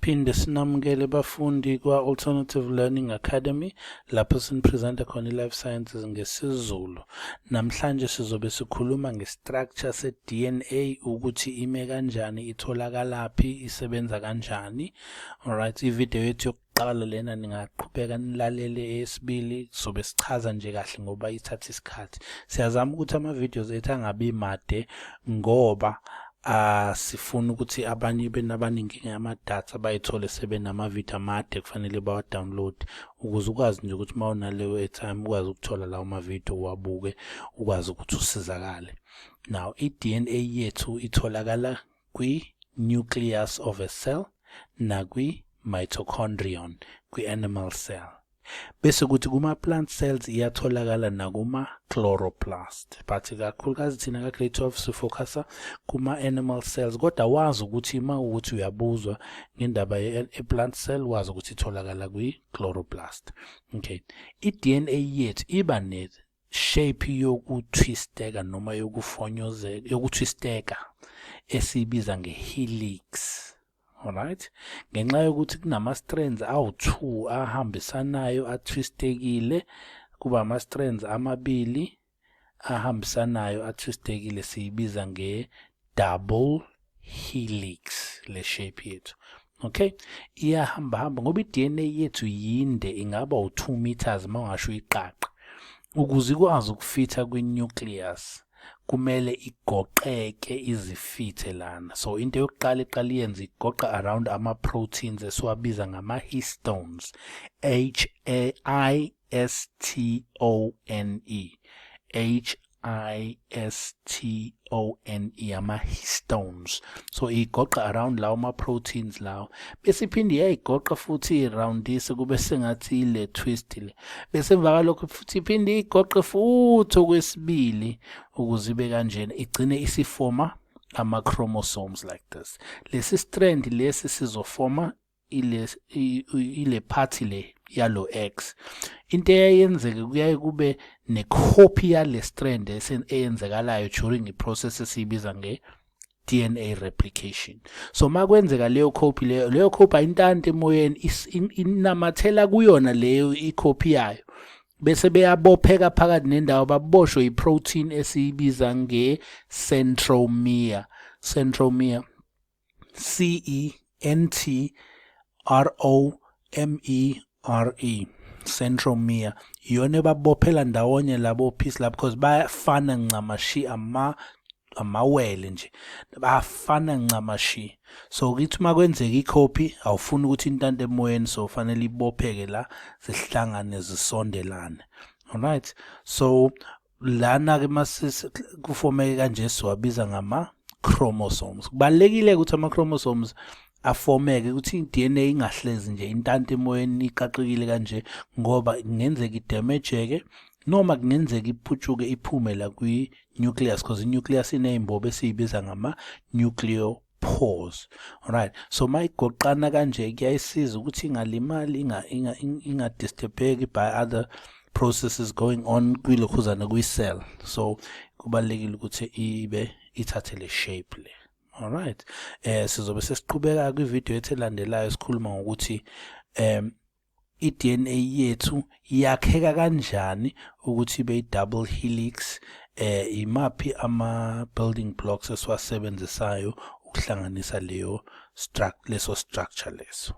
Siphinde sinamukele bafundi kwa-Alternative Learning Academy lapho sinipresenta khona i-Life Sciences ngesiZulu. Namhlanje sizobe sikhuluma nge-structure se-DNA ukuthi ime kanjani, itholakalaphi, isebenza kanjani. Alright, ivideo yethu yokuqala lena ningaqhubeka nilalele eyesibili, sobe sichaza nje kahle ngoba ithatha isikhathi. Siyazama ukuthi ama-videos ethu angabi made ngoba sifuna ukuthi abanye benabaningi ngamadatha bayithole sebenama-video amade kufanele bawa-download ukuze ukwazi nje ukuthi uma unaleyo airtime ukwazi ukuthola lawo ma-video uwabuke ukwazi ukuthi usizakale. Now i-DNA yethu itholakala kwi-nucleus of a cell nakwi-mitochondrion kwi-animal cell. Bese kuthi kuma-plant cells iyatholakala nakuma-chloroplast, but kakhulukazi thina ka-grade 12 sifocusa kuma-animal cells, kodwa wazi ukuthi uma ukuthi uyabuzwa ngendaba ye-plant cell wazi ukuthi itholakala kwi-chloroplast. Okay, i-DNA yethu iba ne-shape yokutwisteka noma yokutwisteka esiyibiza nge-helix. Alright, ngenxa yokuthi kunama-strands awu-2 ahambisanayo atwistekile, kuba ama-strands amabili ahambisanayo atwistekile, siyibiza nge-double helix le shape yethu. Okay, iyahamba ngoba i-DNA yethu yinde, ingaba u2 meters mawungasho iqaqa. Ukuze ikwazi ukufitha kwi-nucleus kumele igoqeke izifithe lana. So into yokuqala iqala iyenze igoqa around ama-proteins esiwabiza ngama-histones, Histone, ama-histones. So igoqa around lawo ma-proteins lawo, bese iphinde iyayigoqa futhi iroundise kube sengathi ile twist le, bese emva kalokho futhi iphinde igoqe futhi okwesibili ukuze ibe kanjena, igcine isifoma ama-chromosomes like this. Lesi strand lesi sizofoma ile party le yalo X. Into eyenzeke kuyaye kube ne-copy yale strand eyenzekalayo during i-process esiyibiza nge-DNA replication. So makwenzeka leyo copy ayintanta emoyeni, inamathela kuyona leyo i-copy yayo, bese beyabopheka phakathi nendawo baboshwe i-protein esiyibiza nge-centromere. Centromere, CENTROMERE, centromere, iyona ebabophela ndawonye labo piece la, because bayafana ncamashi, amawele nje bayafana ncamashi. So kithi uma kwenzeka i-copy awufuni ukuthi intanta emoyeni, so fanele ibopheke la zihlangane zisondelane. Alright, so lana ke masisi kufomeke kanje siwabiza ngama-chromosomes. Kubalulekile ukuthi ama-chromosomes afomeke ukuthi i-DNA ingahlezi nje intanta emoyeni iqaqekile kanje, ngoba kungenzeka idamageke noma kungenzeka iphutshuke iphume la kwi-nucleus, because i-nucleus iney'mbobo esiyibiza ngama-nucleopores. Alright, so mayigoqana kanje kuyayisiza ukuthi ingalimali, ingadisturbeki by other processes going on kwilokhuzana kwi-cell. So kubalulekile ukuthi ithathe le shape le. Alright, sizobe sesiqhubeka kwivideo yethu elandelayo sikhuluma ngokuthi i-DNA yethu yakheka kanjani ukuthi ibe i-double helix, imaphi ama-building blocks esiwasebenzisayo ukuhlanganisa leso structure leso.